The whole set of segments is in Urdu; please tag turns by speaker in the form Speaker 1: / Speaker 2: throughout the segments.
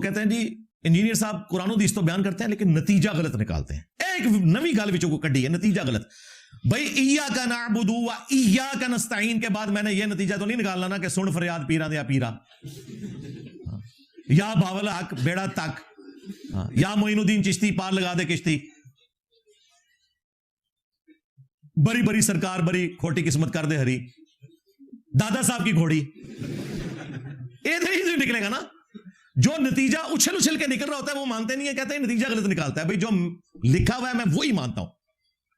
Speaker 1: کہتے ہیں جی انجینئر صاحب قرآن و حدیث تو بیان کرتے ہیں لیکن نتیجہ غلط نکالتے ہیں. ایک نوی گل وچوں کو کڈی ہے, نتیجہ غلط. بھائی ایاک نعبد و ایاک نستعین کے بعد میں نے یہ نتیجہ تو نہیں نکالنا نا کہ سن فریاد پیرا دیا پیرا, یا باول حق بیڑا تک, یا معین الدین چشتی پار لگا دے کشتی, بڑی بڑی سرکار بڑی کھوٹی قسمت کر دے ہری, دادا صاحب کی گھوڑی. یہ نکلے گا نا. جو نتیجہ اچھل اچھل کے نکل رہا ہوتا ہے وہ مانتے نہیں ہے, کہتے ہیں نتیجہ غلط نکالتا ہے. بھائی جو لکھا ہوا ہے میں وہی مانتا ہوں.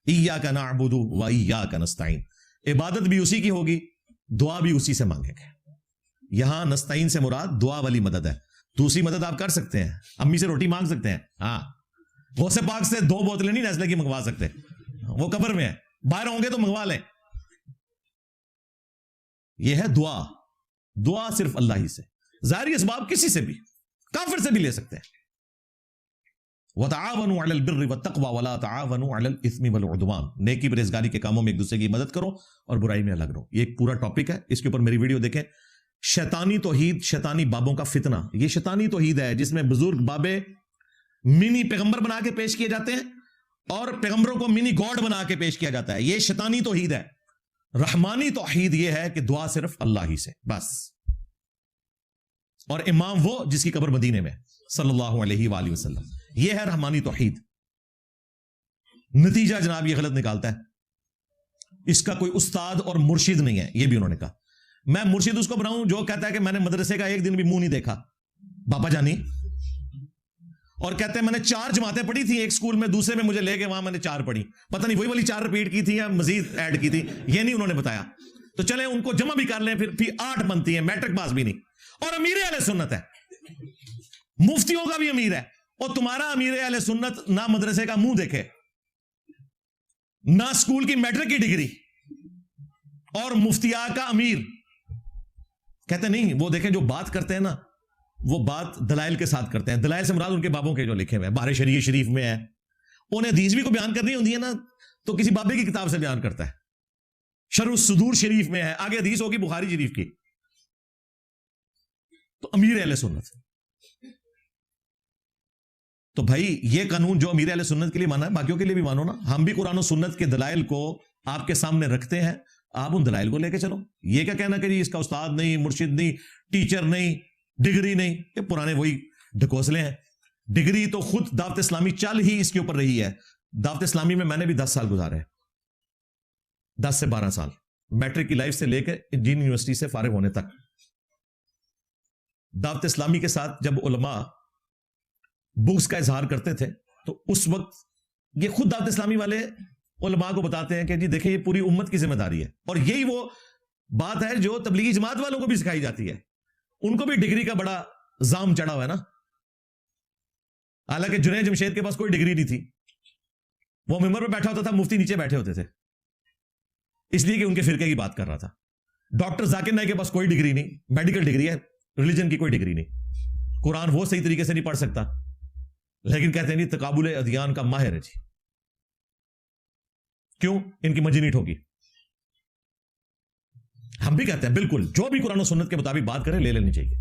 Speaker 1: ایاک نعبد و ایاک نستعین, عبادت بھی اسی کی ہوگی, دعا بھی اسی سے مانگیں گے. یہاں نستعین سے مراد دعا والی مدد ہے. دوسری مدد آپ کر سکتے ہیں, امی سے روٹی مانگ سکتے ہیں, ہاں غوث پاک سے 2 بوتلیں نہیں نیسلے کی منگوا سکتے, وہ قبر میں ہے, باہر ہوں گے تو منگوا لیں. یہ ہے دعا. دعا صرف اللہ ہی سے. ظاہری اسباب کسی سے بھی, کافر سے بھی لے سکتے ہیں. وَتَعَاوَنُوا عَلَى الْبِرِّ وَالتَّقْوَى وَلَا تَعَاوَنُوا عَلَى الْإِثْمِ وَالْعُدْوَانِ. نیکی پرہیزگاری کے کاموں میں ایک دوسرے کی مدد کرو اور برائی میں الگ رہو. یہ ایک پورا ٹاپک ہے, اس کے اوپر میری ویڈیو دیکھیں. شیطانی توحید, شیطانی بابوں کا فتنہ. یہ شیطانی توحید ہے جس میں بزرگ بابے منی پیغمبر بنا کے پیش کیے جاتے ہیں اور پیغمبروں کو منی گاڈ بنا کے پیش کیا جاتا ہے. یہ شیطانی توحید ہے. رحمانی توحید یہ ہے کہ دعا صرف اللہ ہی سے بس. اور امام وہ جس کی قبر مدینے میں صلی اللہ علیہ وآلہ وسلم. یہ ہے رحمانی توحید. نتیجہ جناب یہ غلط نکالتا ہے. اس کا کوئی استاد اور مرشد نہیں ہے, یہ بھی انہوں نے کہا. میں مرشد اس کو بناؤں جو کہتا ہے کہ میں نے مدرسے کا ایک دن بھی منہ نہیں دیکھا, بابا جانی, اور کہتے ہیں میں نے 4 جماعتیں پڑھی تھی ایک سکول میں, دوسرے میں مجھے لے کے وہاں میں نے 4 پڑھی, پتہ نہیں وہی والی 4 ریپیٹ کی تھی یا مزید ایڈ کی تھی, یہ نہیں انہوں نے بتایا. تو چلیں ان کو جمع بھی کر لیں, پھر 8 بنتی ہیں, میٹرک پاس بھی نہیں. اور امیر اہل سنت ہے, مفتیوں کا بھی امیر ہے. اور تمہارا امیر اہل سنت نہ مدرسے کا منہ دیکھے, نہ سکول کی میٹرک کی ڈگری, اور مفتیا کا امیر. کہتے نہیں, وہ دیکھیں جو بات کرتے ہیں نا وہ بات دلائل کے ساتھ کرتے ہیں. دلائل سے مراد ان کے بابوں کے جو لکھے ہوئے ہیں, بار شریف میں ہے. انہیں حدیث بھی کو بیان کرنی ہوتی ہے نا تو کسی بابے کی کتاب سے بیان کرتا ہے. شرح الصدور شریف میں ہے, آگے حدیث ہوگی بخاری شریف کی. تو امیر اہل سنت. تو بھائی یہ قانون جو امیر اہل سنت کے لیے مانا ہے باقیوں کے لیے بھی مانو نا. ہم بھی قرآن و سنت کے دلائل کو آپ کے سامنے رکھتے ہیں, آپ ان دلائل کو لے کے چلو. یہ کیا کہنا کہ جی اس کا استاد نہیں, مرشد نہیں, ٹیچر نہیں, ڈگری نہیں, یہ پرانے وہی ڈھکوسلے ہیں. ڈگری تو خود دعوت اسلامی چل ہی اس کے اوپر رہی ہے. دعوت اسلامی میں نے بھی 10 سال گزارے, 10 سے 12 سال, میٹرک کی لائف سے لے کے انجینئرنگ یونیورسٹی سے فارغ ہونے تک. دعوت اسلامی کے ساتھ جب علماء بکس کا اظہار کرتے تھے تو اس وقت یہ خود دعوت اسلامی والے علماء کو بتاتے ہیں کہ جی دیکھیں یہ پوری امت کی ذمہ داری ہے. اور یہی وہ بات ہے جو تبلیغی جماعت والوں کو بھی سکھائی جاتی ہے. ان کو بھی ڈگری کا بڑا زام چڑھا ہوا ہے نا. حالانکہ جنید جمشید کے پاس کوئی ڈگری نہیں تھی, وہ ممبر پہ بیٹھا ہوتا تھا, مفتی نیچے بیٹھے ہوتے تھے, اس لیے کہ ان کے فرقے کی بات کر رہا تھا. ڈاکٹر ذاکر نائک کے پاس کوئی ڈگری نہیں, میڈیکل ڈگری ہے, ریلیجن کی کوئی ڈگری نہیں. قرآن وہ صحیح طریقے سے نہیں پڑھ سکتا, لیکن کہتے ہیں نہیں تقابل ادیان کا ماہر ہے جی. کیوں؟ ان کی منجی نہیں ٹھوکی. ہم بھی کہتے ہیں بالکل جو بھی قرآن و سنت کے مطابق بات کرے لے لینی چاہیے.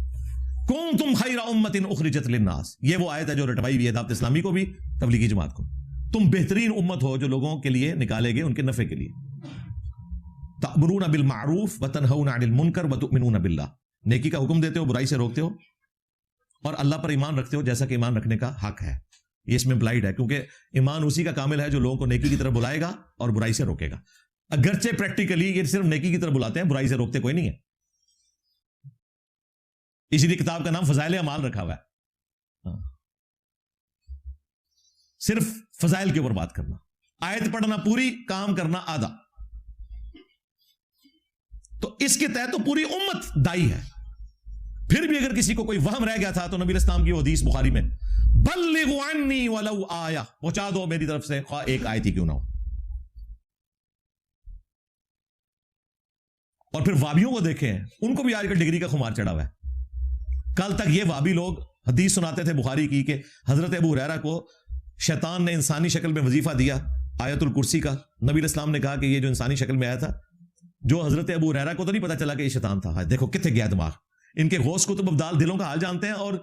Speaker 1: کنتم خیر امۃ اخرجت للناس, یہ وہ آیت ہے جو رٹوائی بھی ہے دعوت اسلامی کو بھی تبلیغی جماعت کو. تم بہترین امت ہو جو لوگوں کے لیے نکالے گئے ان کے نفع کے لیے. تأمرون بالمعروف وتنہون عن المنکر وتؤمنون باللہ, نیکی کا حکم دیتے ہو, برائی سے روکتے ہو, اور اللہ پر ایمان رکھتے ہو جیسا کہ ایمان رکھنے کا حق ہے. یہ اس میں امپلائڈ ہے کیونکہ ایمان اسی کا کامل ہے جو لوگوں کو نیکی کی طرف بلائے گا اور برائی سے روکے گا. اگرچہ پریکٹیکلی یہ صرف نیکی کی طرف بلاتے ہیں, برائی سے روکتے کوئی نہیں ہے. اسی لیے کتاب کا نام فضائل اعمال رکھا ہوا ہے. صرف فضائل کے اوپر بات کرنا, آیت پڑھنا پوری, کام کرنا آدھا. تو اس کے تحت تو پوری امت دائی ہے. پھر بھی اگر کسی کو کوئی وہم رہ گیا تھا تو نبی علیہ السلام کی وہ حدیث بخاری میں, بلغوا عنی ولو آیہ, پہنچا دو میری طرف سے خواہ ایک آیت ہی کیوں نہ ہو. اور پھر وابیوں کو دیکھیں, ان کو بھی آج کل ڈگری کا خمار چڑھا ہوا ہے. کل تک یہ وابی لوگ حدیث سناتے تھے بخاری کی کہ حضرت ابو ہریرہ کو شیطان نے انسانی شکل میں وظیفہ دیا آیت الکرسی کا. نبی علیہ السلام نے کہا کہ یہ جو انسانی شکل میں آیا تھا, جو حضرت ابو ہریرہ کو تو نہیں پتا چلا کہ یہ شیطان تھا. دیکھو کتنے گیا دماغ. ان کے غوث کتب ابدال دلوں کا حال جانتے ہیں اور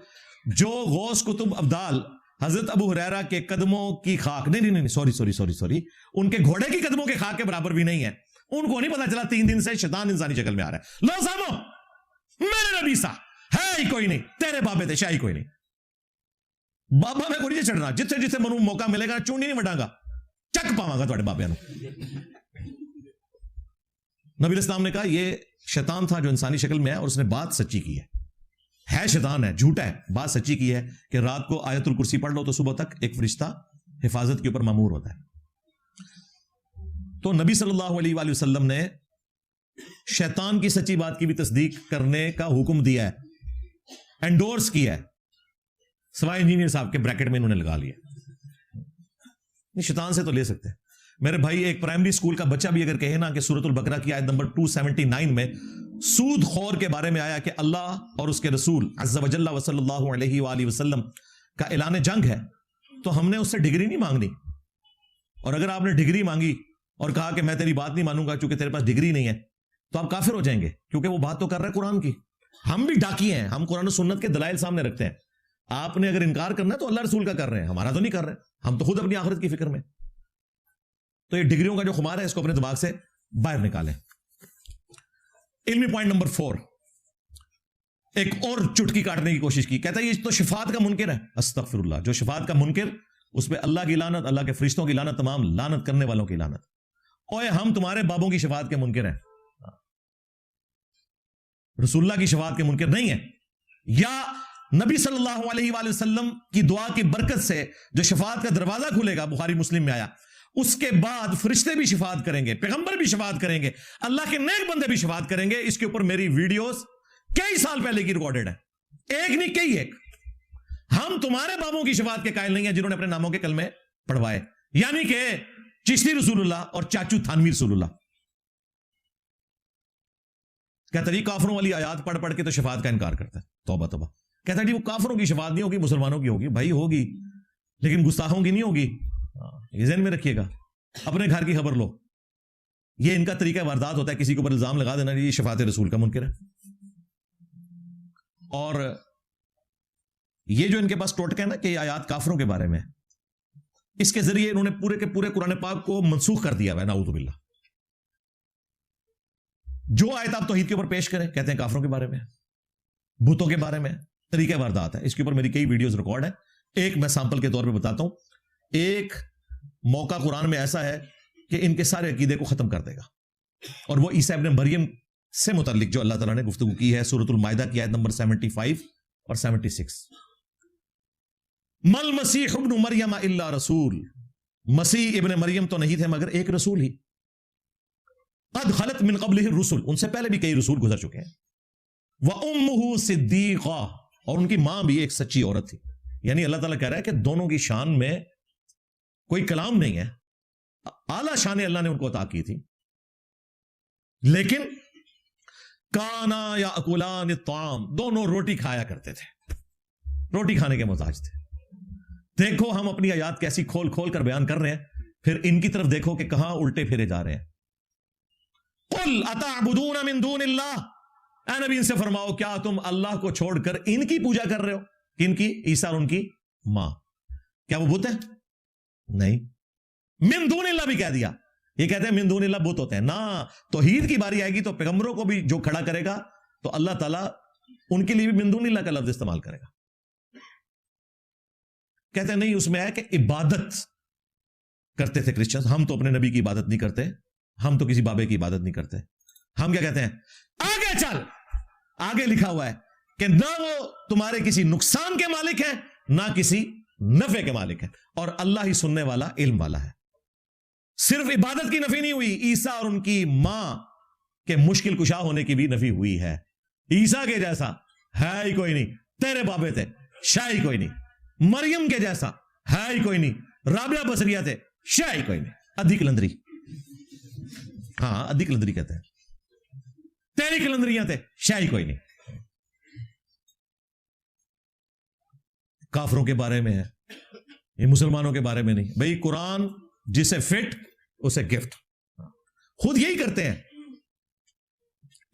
Speaker 1: جو غوث کتب ابدال حضرت ابو ہریرہ کے قدموں کی خاک، نہیں سوری ان کے گھوڑے کی قدموں کے خاک کے برابر بھی نہیں ہے، ان کو نہیں پتا چلا 3 دن سے شیطان انسانی شکل میں آ رہا ہے. لو سامو میرے نبی سا ہے ہی کوئی نہیں، تیرے بابے تھے شاہی کوئی نہیں. بابا میں کوئی نہیں چڑھنا، جتنے منو موقع ملے گا چونڈی نہیں وڈاں گا، چک پاواں گا تھوڑے بابے نو. نبی اسلام نے کہا یہ شیطان تھا جو انسانی شکل میں ہے، اور اس نے بات سچی کی ہے شیطان ہے، جھوٹا ہے، بات سچی کی ہے کہ رات کو آیت الکرسی پڑھ لو تو صبح تک ایک فرشتہ حفاظت کے اوپر مامور ہوتا ہے. تو نبی صلی اللہ علیہ وآلہ وسلم نے شیطان کی سچی بات کی بھی تصدیق کرنے کا حکم دیا ہے، انڈورس کیا ہے، سوائے انجینئر صاحب کے بریکٹ میں انہوں نے لگا لیا. شیطان سے تو لے سکتے ہیں میرے بھائی. ایک پرائمری سکول کا بچہ بھی اگر کہے نا کہ سورۃ البقرہ کی آیت نمبر 279 میں سود خور کے بارے میں آیا کہ اللہ اور اس کے رسول عز و جل صلی اللہ علیہ وآلہ وسلم کا اعلان جنگ ہے، تو ہم نے اس سے ڈگری نہیں مانگنی. اور اگر آپ نے ڈگری مانگی اور کہا کہ میں تیری بات نہیں مانوں گا چونکہ تیرے پاس ڈگری نہیں ہے، تو آپ کافر ہو جائیں گے، کیونکہ وہ بات تو کر رہا ہے قرآن کی. ہم بھی ڈاکی ہیں، ہم قرآن و سنت کے دلائل سامنے رکھتے ہیں. آپ نے اگر انکار کرنا ہے تو اللہ رسول کا کر رہے ہیں، ہمارا تو نہیں کر رہے، ہم تو خود اپنی آخرت کی فکر میں. تو یہ ڈگریوں کا جو خمار ہے اس کو اپنے دماغ سے باہر نکالیں. علمی پوائنٹ نمبر 4، ایک اور چٹکی کاٹنے کی کوشش کی. کہتا ہے یہ تو شفاعت کا منکر ہے. استغفر اللہ. جو شفاعت کا منکر، اس پہ اللہ کی لعنت، اللہ کے فرشتوں کی لعنت، تمام لعنت کرنے والوں کی لعنت. اوے ہم تمہارے بابوں کی شفاعت کے منکر ہیں، رسول اللہ کی شفاعت کے منکر نہیں ہیں. یا نبی صلی اللہ علیہ وآلہ وسلم کی دعا کی برکت سے جو شفاعت کا دروازہ کھلے گا، بخاری مسلم میں آیا، اس کے بعد فرشتے بھی شفاعت کریں گے، پیغمبر بھی شفاعت کریں گے، اللہ کے نیک بندے بھی شفاعت کریں گے. اس کے اوپر میری ویڈیوز کئی سال پہلے کی ریکارڈڈ ہے، ایک نہیں کئی ایک. ہم تمہارے بابوں کی شفاعت کے قائل نہیں ہیں جنہوں نے اپنے ناموں کے کلمے پڑھوائے، یعنی کہ چشتی رسول اللہ اور چاچو تھانوی رسول اللہ. کہتا جی کافروں والی آیات پڑھ پڑھ کے تو شفاعت کا انکار کرتا ہے. توبہ توبہ. کہتا جی وہ کافروں کی شفاعت نہیں ہوگی، مسلمانوں کی ہوگی. بھائی ہوگی، لیکن گستاخوں کی نہیں ہوگی. یہ ذہن میں رکھیے گا. اپنے گھر کی خبر لو. یہ ان کا طریقہ واردات ہوتا ہے، کسی کے اوپر الزام لگا دینا یہ شفاعت رسول کا منکر ہے. اور یہ جو ان کے پاس ٹوٹکا ہے نا کہ یہ آیات کافروں کے بارے میں، اس کے ذریعے انہوں نے پورے کے پورے قرآن پاک کو منسوخ کر دیا ہے. نعوذ باللہ. جو آیت آپ توحید کے اوپر پیش کریں کہتے ہیں کافروں کے بارے میں، بتوں کے بارے میں. طریقہ واردات ہے. اس کے اوپر میری کئی ویڈیوز ریکارڈ ہیں. ایک میں سیمپل کے طور پہ بتاتا ہوں. ایک موقع قرآن میں ایسا ہے کہ ان کے سارے عقیدے کو ختم کر دے گا، اور وہ عیسیٰ ابن مریم سے متعلق جو اللہ تعالیٰ نے گفتگو کی ہے سورۃ المائدہ کی آیت نمبر 75 اور 76. مل مسیح ابن مریم الا رسول، مسیح ابن مریم تو نہیں تھے مگر ایک رسول ہی. قد خلت من قبلہ الرسل، ان سے پہلے بھی کئی رسول گزر چکے ہیں. وَأُمُّهُ صِدِّيقَةٌ، اور ان کی ماں بھی ایک سچی عورت تھی. یعنی اللہ تعالیٰ کہہ رہا ہے کہ دونوں کی شان میں کوئی کلام نہیں ہے، اعلیٰ شان اللہ نے ان کو عطا کی تھی. لیکن کانا یاکلان الطعام، دونوں روٹی کھایا کرتے تھے، روٹی کھانے کے محتاج تھے. دیکھو ہم اپنی آیات کیسی کھول کھول کر بیان کر رہے ہیں، پھر ان کی طرف دیکھو کہ کہاں الٹے پھیرے جا رہے ہیں. قل اتعبدون من دون اللہ، اے نبی ان سے فرماؤ کیا تم اللہ کو چھوڑ کر ان کی پوجا کر رہے ہو؟ کن کی؟ عیسیٰ اور ان کی ماں. کیا وہ بت ہے؟ نہیں. من دون اللہ بھی کہہ دیا. یہ کہتے ہیں من دون اللہ بت ہوتے ہیں نا. توحید کی باری آئے گی تو پیغمبروں کو بھی جو کھڑا کرے گا تو اللہ تعالیٰ ان کے لیے بھی من دون اللہ کا لفظ استعمال کرے گا. کہتے ہیں نہیں، اس میں ہے کہ عبادت کرتے تھے کرسچن. ہم تو اپنے نبی کی عبادت نہیں کرتے، ہم تو کسی بابے کی عبادت نہیں کرتے. ہم کیا کہتے ہیں؟ آگے چل، آگے لکھا ہوا ہے کہ نہ وہ تمہارے کسی نقصان کے مالک ہیں نہ کسی نفع کے مالک ہیں، اور اللہ ہی سننے والا علم والا ہے. صرف عبادت کی نفی نہیں ہوئی، عیسیٰ اور ان کی ماں کے مشکل کشا ہونے کی بھی نفی ہوئی ہے. عیسیٰ کے جیسا ہے ہی کوئی نہیں، تیرے بابے تھے شاہی کوئی نہیں. مریم کے جیسا ہے ہی کوئی نہیں، رابعہ بصریہ تھے شاہی کوئی نہیں. ادھی کلندری، ہاں ادھی کلندری کہتے ہیں. تیری کلندریاں تھے شاہی کوئی نہیں. کافروں کے بارے میں ہے یہ، مسلمانوں کے بارے میں نہیں. بھئی قرآن جسے فٹ اسے گفٹ. خود یہی کرتے ہیں.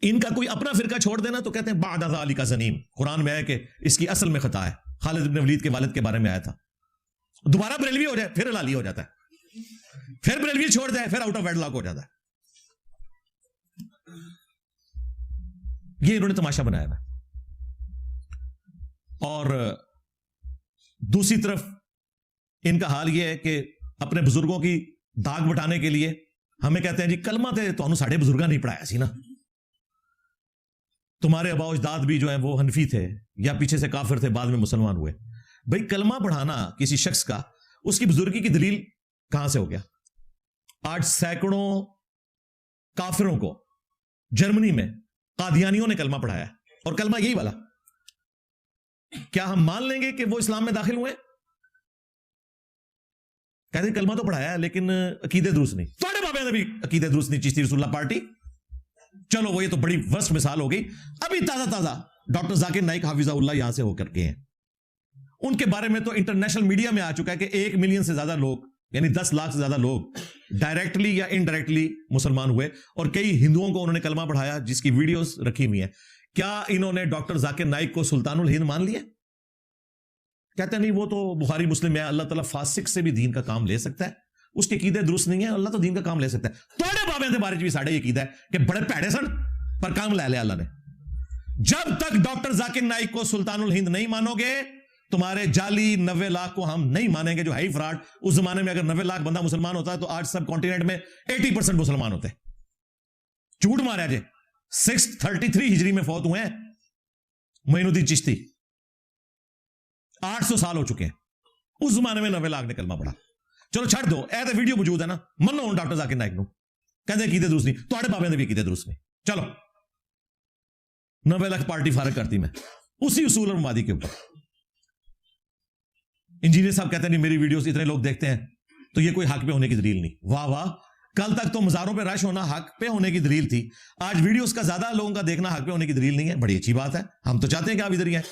Speaker 1: ان کا کوئی اپنا فرقہ چھوڑ دینا تو کہتے ہیں بعد ذالک زنیم. قرآن میں ہے کہ اس کی اصل میں خطا ہے. خالد بن ولید کے والد کے بارے میں آیا تھا. دوبارہ بریلوی ہو جائے پھر ہلالی ہو جاتا ہے, پھر بریلوی چھوڑ جائے پھر آؤٹ آف ویڈ لاک ہو جاتا ہے. یہ انہوں نے تماشا بنایا ہے. اور دوسری طرف ان کا حال یہ ہے کہ اپنے بزرگوں کی داغ بٹانے کے لیے ہمیں کہتے ہیں جی کلمہ تے تو ساڑھے بزرگاں نہیں پڑھایا سی نا, تمہارے آباء و اجداد بھی جو ہیں وہ حنفی تھے یا پیچھے سے کافر تھے بعد میں مسلمان ہوئے. بھئی کلمہ پڑھانا کسی شخص کا اس کی بزرگی کی دلیل کہاں سے ہو گیا؟ آج سینکڑوں کافروں کو جرمنی میں قادیانیوں نے کلمہ پڑھایا ہے, اور کلمہ یہی والا. کیا ہم مان لیں گے کہ وہ اسلام میں داخل ہوئے؟ کہتے ہیں کلمہ تو پڑھایا ہے لیکن عقیدے درست نہیں. تھوڑے بابے نے بھی عقیدے درست نہیں, چشتی رسول اللہ پارٹی. چلو وہ یہ تو بڑی ورسٹ مثال ہو گئی. ابھی تازہ ڈاکٹر ذاکر نائک حافظہ اللہ یہاں سے ہو کر گئے ہیں. ان کے بارے میں تو انٹرنیشنل میڈیا میں آ چکا ہے کہ 1 ملین سے زیادہ لوگ, یعنی 10 لاکھ سے زیادہ لوگ ڈائریکٹلی یا انڈائریکٹلی مسلمان ہوئے, اور کئی ہندوؤں کو انہوں نے کلمہ پڑھایا جس کی ویڈیوز رکھی ہوئی ہیں. کیا انہوں نے ڈاکٹر ذاکر نائک کو سلطان الہند مان لیا؟ کہتے ہیں نہیں وہ تو بخاری مسلم ہے, اللہ تعالیٰ فاسق سے بھی دین کا کام لے سکتا ہے, اس کے عقیدے درست نہیں ہے, اللہ تو دین کا کام لے سکتا ہے. توڑے بابے کے بارے بھی ساڑھے یہ عقیدہ ہے کہ بڑے پیڑے سن پر کام لے لیا اللہ نے. جب تک ڈاکٹر ذاکر نائک کو سلطان الہند نہیں مانو گے, تمہارے جعلی 90 لاکھ کو ہم نہیں مانیں گے جو ہے ہی فراڈ. اس زمانے میں اگر 90 لاکھ بندہ مسلمان ہوتا ہے تو آج سب کانٹیننٹ میں 80% مسلمان ہوتے. جھوٹ مارا جے. 633 ہجری میں فوت ہوئے ہیں معین الدین چشتی, 800 سال ہو چکے ہیں. اس زمانے میں 90 لاکھ نے کلمہ پڑھا. چلو چھڑ دو, اے تے ویڈیو موجود ہے نا, منو ڈاکٹر ذاکر نائک نو کہتے ہیں عقیدے درست نہیں, تھوڑے بابے نے بھی عقیدے درست نہیں. چلو 90 لاکھ پارٹی فارغ کرتی میں اسی اصول اور مبادی کے اوپر. انجینئر صاحب کہتے ہیں نہیں میری ویڈیوز اتنے لوگ دیکھتے ہیں تو یہ کوئی حق پہ ہونے کی دلیل نہیں. واہ واہ, کل تک تو مزاروں پہ رش ہونا حق پہ ہونے کی دلیل تھی, آج ویڈیوز کا زیادہ لوگوں کا دیکھنا حق پہ ہونے کی دلیل نہیں ہے. بڑی اچھی بات ہے, ہم تو چاہتے ہیں کہ آپ ادھر ہی ہیں,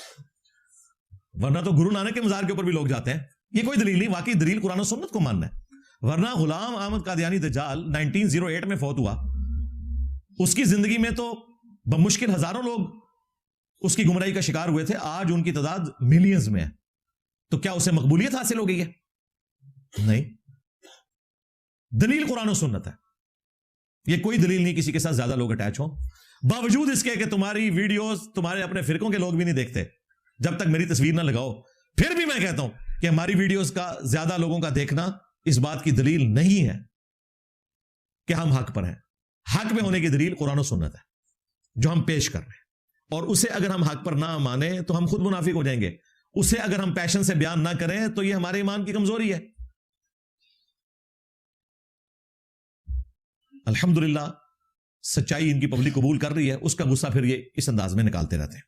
Speaker 1: ورنہ تو گرو نانک کے مزار کے اوپر بھی لوگ جاتے ہیں. یہ کوئی دلیل نہیں, واقعی دلیل قرآن و سنت کو ماننا ہے. ورنہ غلام احمد قادیانی دجال 1908 میں فوت ہوا, اس کی زندگی میں تو بمشکل ہزاروں لوگ اس کی گمراہی کا شکار ہوئے تھے, آج ان کی تعداد ملینز میں ہے. تو کیا اسے مقبولیت حاصل ہو گئی ہے؟ نہیں, دلیل قرآن و سنت ہے. یہ کوئی دلیل نہیں کسی کے ساتھ زیادہ لوگ اٹیچ ہوں, باوجود اس کے کہ تمہاری ویڈیوز تمہارے اپنے فرقوں کے لوگ بھی نہیں دیکھتے جب تک میری تصویر نہ لگاؤ. پھر بھی میں کہتا ہوں کہ ہماری ویڈیوز کا زیادہ لوگوں کا دیکھنا اس بات کی دلیل نہیں ہے کہ ہم حق پر ہیں. حق پہ ہونے کی دلیل قرآن و سنت ہے جو ہم پیش کر رہے ہیں, اور اسے اگر ہم حق پر نہ مانیں تو ہم خود منافق ہو جائیں گے. اسے اگر ہم پیشن سے بیان نہ کریں تو یہ ہمارے ایمان کی کمزوری ہے. الحمدللہ سچائی ان کی پبلک قبول کر رہی ہے, اس کا غصہ پھر یہ اس انداز میں نکالتے رہتے ہیں.